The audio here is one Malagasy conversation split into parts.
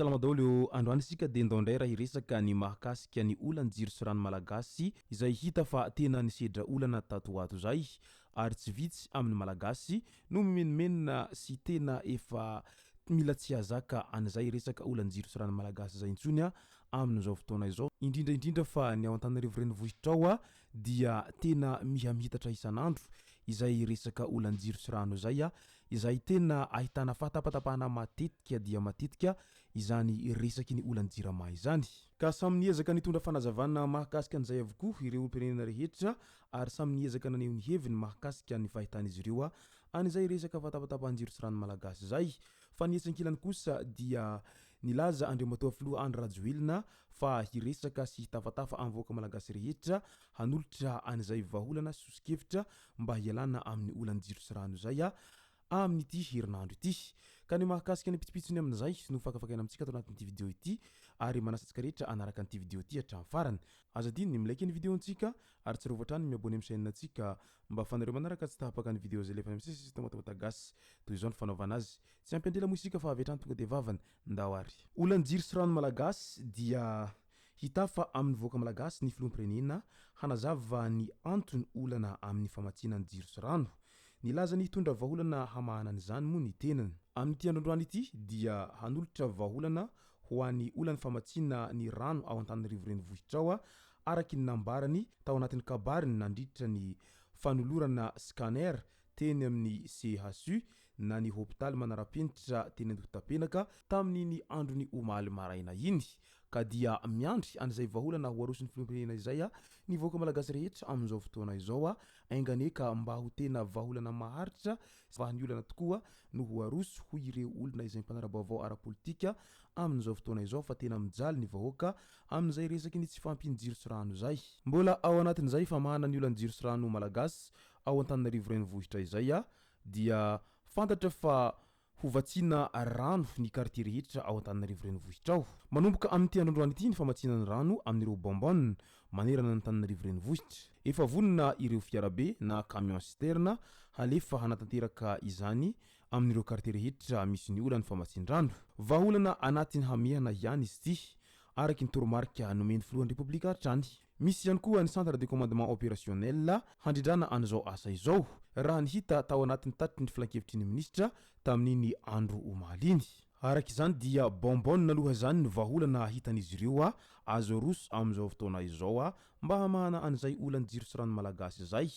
Salama daolo androany isika de ndao ndray raha iresaka ny mahakasika ny olana jiro sy rano malagasy izay hita fa tena nisedra olana tato ato zay ary tsy vitsy amin'ny malagasy no mimenomenona sy tena efa mila tsy hazaka an'izay resaka olanjiro sy rano malagasy zay intsony amin'izao fotoana izao indrindra fa ny ao Antananarivo renivohitra ao dia tena mihamitatra isan'andro izay resaka olanjiro sy rano zay izay tena ahitana fahatapatapahana matetika dia matetika izany resaky ny olanjirama izany ka samy niezaka nitondra fanazavana mahakasika an'izay avokoa ireo olom-pirenena rehetra ary samy niezaka naneho ny heviny mahakasika ny fahitan'izy ireo an'izay resaka fahatapatapahan-jiro sy rano malagasy zay fa ny etsankilany kosa dia nilaza Andriamatoa Filoha Andry Rajoelina fa hiresaka sy hitafatafa amin'ny vahoaka malagasy rehetra hanolotra an'izay vahaolana sosikevitra mba hialana amin'ny olanjiro sy rano zay amin'ity herinandro ity ka ny mahakasika ny pitsipitsony amin'izay no fakafakaina amintsika ato anatin'ity vidéo ity ary manasantsika rehetra anaraka an'ity vidéo ity hatramin'ny farany azadiny ny milaiky ny vidéontsika ary tsy rovatra ny miabone amin'ny chaîne antsika mba fanareo manaraka tsy tahapaka ny vidéo zay lefa misy tomatomatasy toy izao ny fanaovana azy tsy ampendrela moa isika fa avetrany tonga de vavany ndao ary olanjiro sy rano malagasy dia hita fa amin'ny vahoaka malagasy ny filoham-pirenena hanazava ny antony olana amin'ny famatsiana jiro sy rano nilaza ny hitondra vahaolana hamahanana izany moa ny tenany amin'ity androandroany ity dia hanolotra vahaolana ho an'ny olana famatsiana ny rano ao Antananarivo renivohitra ao araky ny nambarany tao anatin'ny kabariny nandritra ny fanolorana scanner teny amin'ny CHU na ny hôpitaly manara-penitra teny Andohatapenaka tamin'ny androny omaly maraina iny ka dia miandry an'izay vahaolana ho arosony filoham-pirenena izay ny vahoaka malagasy rehetra amin'izao fotoana izao ainganeka mba ho tena vahaolana maharitra fa ny olana tokoa no ho aroso ho ireo olona izay mpanara-baovao ara-politika amin'izao fotoana izao fa tena mijaly ny vahoaka amin'izay resaky ny tsy fampin-jiro sy rano zay mbola ao anatin'izay famahana ny olanjiro sy rano malagasy ao Antananarivo renivohitra izay dia fantatra fa hovatsiana rano ny quartier rehetra ao Antananarivo renivohitra ao manomboka amin'ity androandroany ity ny famatsiana ny rano amin'ireo bonbonne manerana ny Antananarivo renivohitra efa vonona ireo fiarabe na camion citerne halefa hanatanteraka izany amin'ireo quartier rehetra misy ny olana famatsian-drano vahaolana anatiny hamehana ihany izy ity araky ny toromarika nomeny filohan'ny repoblika hatrany misy ihany koa ny centre de commandement opérationnel handrindrana an'izao asa izao raha ny hita tao anatin'ny tatitry ny filan-kevitry ny ministra tamin'iny andro omaly iny araky izany dia bonbonne aloha zany ny vahaolana hitan'izy ireo azo roso amin'izao fotoana izao mba hamahana an'izay olanjiro sy rano malagasy zay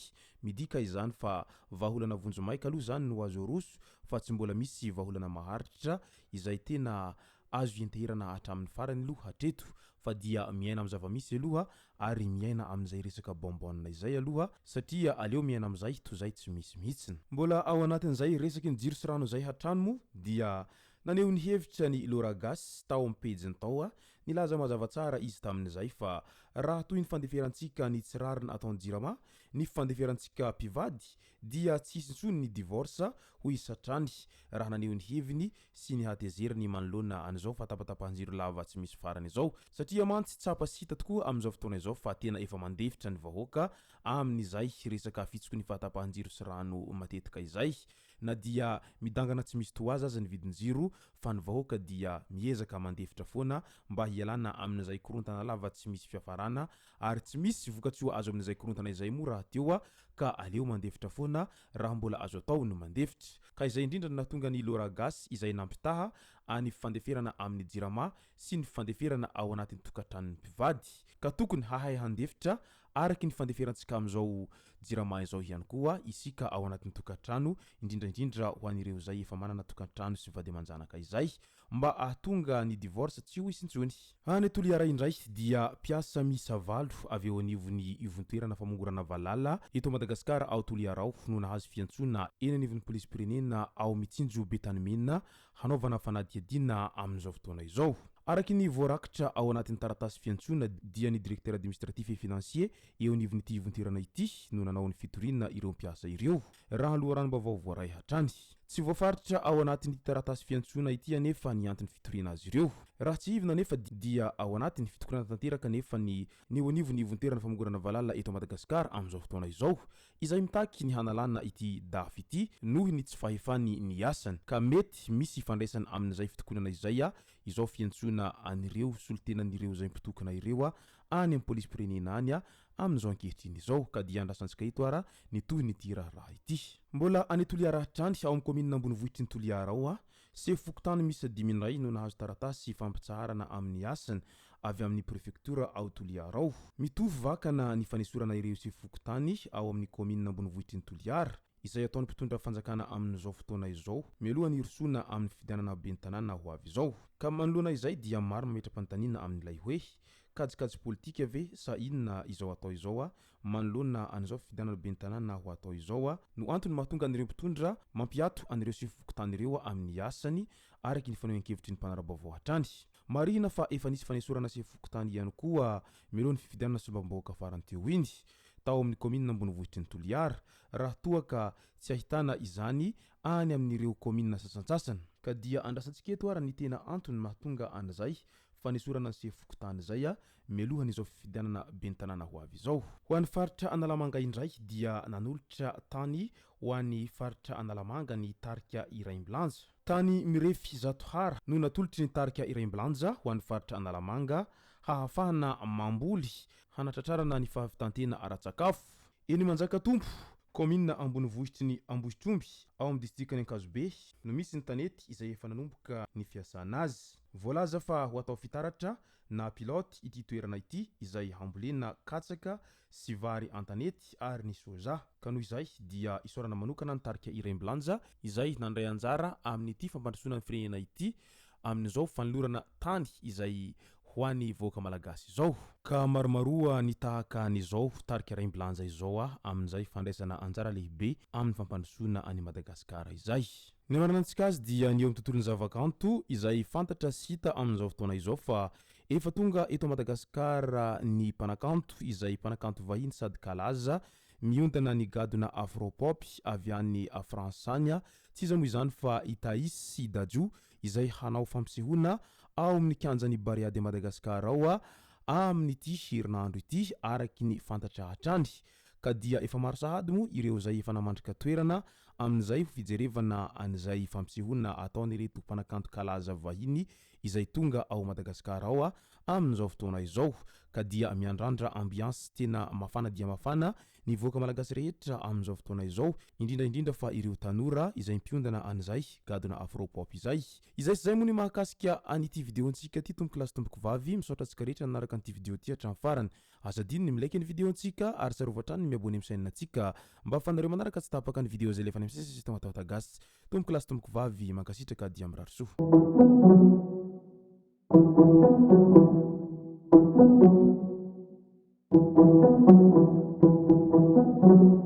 midika izany fa vahaolana vonjomaika aloha zany no azo roso fa tsy mbola misy vahaolana maharitra izay tena azo enterana hatramin'ny farany aloha hatreto fa dia miaina amin'ny zava-misy aloha ary miaina amin'izay resaka bonbonne izay aloha satria aleo miaina amin'izay toy izay tsy misy mihitsiny mbola ao anatin'izay resaky ny jiro sy rano zay hatrany moa dia naneho ny hevitra ny Loragas tao amin'ny pejiny tao nilaza mazava tsara izy tamin'izay fa raha toy ny fandeferantsika ny tsirarina atao jirama ny fandeferantsika mpivady dia tsisy intsony ny divorce ho isatrany raha naneho ny heviny sy ny hatezerany manoloana an'izao fatapatapahan-jiro lava tsy misy farany izao satria mantsy tsapa sita tokoa amin'izao fotoana izao fa tena efa mandefitra ny vahoaka amin'izay resaka fitsoko ny fatapatapahan-jiro sy rano matetika izay na dia midangana tsy misy toaza aza ny vidin-jiro fa ny vahoaka dia miezaka mandefitra foana mba hialana amin'izay korontana lava tsy misy fiafarana ary tsy misy vokatsoa azo amin'izay korontana izay moa raha teo ka aleo mandefitra foana raha mbola azo atao no mandefitra ka izay indrindra no nahatonga ny Loragas izay nampitaha any fandeferana amin'ny jirama sy ny fandeferana ao anatin'ny tokantranon'ny mpivady ka tokony hahay handefitra araky ny fandeferantsika amin'izao jirama izao ihany koa isika ao anatin'ny tokantrano indrindra ho an'ireo zay efa manana tokantrano sy vady aman-janaka izay mba ahatonga ny divorce tsy ho isintsony any Toliara indray dia piasa misa valo avy eo anivon'ny ivontoerana famongorana valala eto Madagasikara ao Toliara ao no nahazo fiantsona eny anivon'ny polisy pirenena ao Mitsinjo Betanimena hanaovana fanadihadiana amin'izao fotoana izao araky ny voarakitra ao anatin'ny taratasy fiantsoana dia ny directeur administratif et financier eo nivon'ity ivontirana ity no nanao ny fitorina ireo mpiasa ireo raha loharanom-bavao voaray hatrany tsy voafaritra ao anatin'ny taratasy fiantsoana ity anefa ny antony fitoriana azy ireo raha tsy ivina nefa dia ao anatin'ny fitokorana tanteraka nefa ny onivo ny ivonterana famongorana valala eto Madagasikara amin'izao fotoana izao izay mitaky ny hanalana ity dafy ity noho ny tsy fahefany ny asany ka mety misy ifandraisana amin'izay fitokonana izay izao fiantsoana anireo solotenan'ireo zay mpitokana ireo any amin'ny polisy pirenena any amin'izao ankehitriny izao ka dia andrasantsika ito ara nitohy nyty raha ity mbola any Toliara hatrany ao amin'ny commune Ambonivohitry ny Toliara ao se fokotany misy 10 no nahazo taratasy fampitsaharana amin'ny asany avy amin'ny préfecture ao Toliara ao mitovy vakana ny fanesorana ireo se fokotany ao amin'ny commune Ambonivohitry ny Toliara izay ataony mpitondra fanjakana amin'izao fotoana izao mialohany irosoana amin'ny fidianana ben'ny tanàna ho avy izao ka manoloana izay dia maro mametra-panontaniana amin'ilay hoe kajikajy politika ve sa inona izao atao izao manoloana an'izao fidianana ben'ny tanàna ho atao izao no antony mahatonga anireo mpitondra mampiato anireo se fokotany ireo amin'ny asany araky ny fanehoan-kevitry ny mpanarabavao hatrany marina fa efa nisy fanesorana se fokotany ihany koa mialohany fifidianana sombambahoaka farany teo iny tao amin'ny commune Ambonivohitry ny Toliara raha toa ka tsy ahitana izany any amin'ireo commune sasantsasany ka dia andrasantsika eto ara ny tena antony mahatonga an'izay fanesorana se fokotany zay mialohany izao fifidianana ben'ny tanàna ho avy izao ho an'ny faritra Analamanga indray dia nanolotra tany ho an'ny faritra Analamanga ny tarika Iraimbilanja tany mirefy Zatohara no natolotry ny tarika Iraimbilanja ho an'ny faritra Analamanga hahafahana mamboly hanatratrarana ny fahavitantena ara-tsakafo eny Manjakatombo commune Ambonivohitry ny Ambohitromby ao amin'ny distrikany Ankazobe no misy ny tanety izay efa nanomboka ny fiasana azy voalaza fa ho atao fitaratra na pilote ity toerana ity izay hambolena katsaka sy vary antanety ary ny soja ka noho izay dia isorana manokana ny tarika Iraimbilanja izay nandray anjara amin'ity fampandrosoana ny firenena ity amin'izao fanolorana tany izay ho an'ny voaka malagasy izao ka maromaroa ny tahaka an'izao tarika Iraimbilanja izao amin'izay fandraisana anjara lehibe amin'ny fampandrosoana any Madagasikara izay ny maranantsika azy dia ny eo amin'ny tontolon'ny zavakanto izay fantatra sy hita amin'izao fotoana izao fa efa tonga eto Madagasikara ny mpanakanto izay mpanakanto vahiny sady kalaza miondana ny gadona afropop avy any France any tsy iza moa izany fa Itaïs sy Dadju izay hanao fampisehoana ao amin'ny kianjan'ny Bariady Madagasikara ao amin'ity herinandro ity araky ny fantatra hatrany ka dia efa maro sahady moa ireo zay efa namandrika toerana amin'izay fijerevana an'izay fampisehoana ataon'ireto mpanakanto kalaza vahiny izay tonga ao Madagasikara ao amin'izao fotoana izao ka dia miandrandra ambiance tena mafana dia mafana ny voaka malagasy rehetra amin'izao fotoana izao indrindra fa ireo tanora izay mpiondana an'izay gadona afropop izay sy zay moa ny mahakasika an'ity videontsika ty tomboko lasy tomboko vavy misaotra antsika rehetra nanaraka an'ity video ty hatramin'ny farany azadiny ny milaiky ny videontsika ary sarovatrany ny miabony amin'ny chaîne antsika mba afanareo manaraka tsy tapaka ny video zay lefany amin'ny sesy matahotagasy tomboko lasy tomboko vavy mankasitraka dia mirary soa Thank you.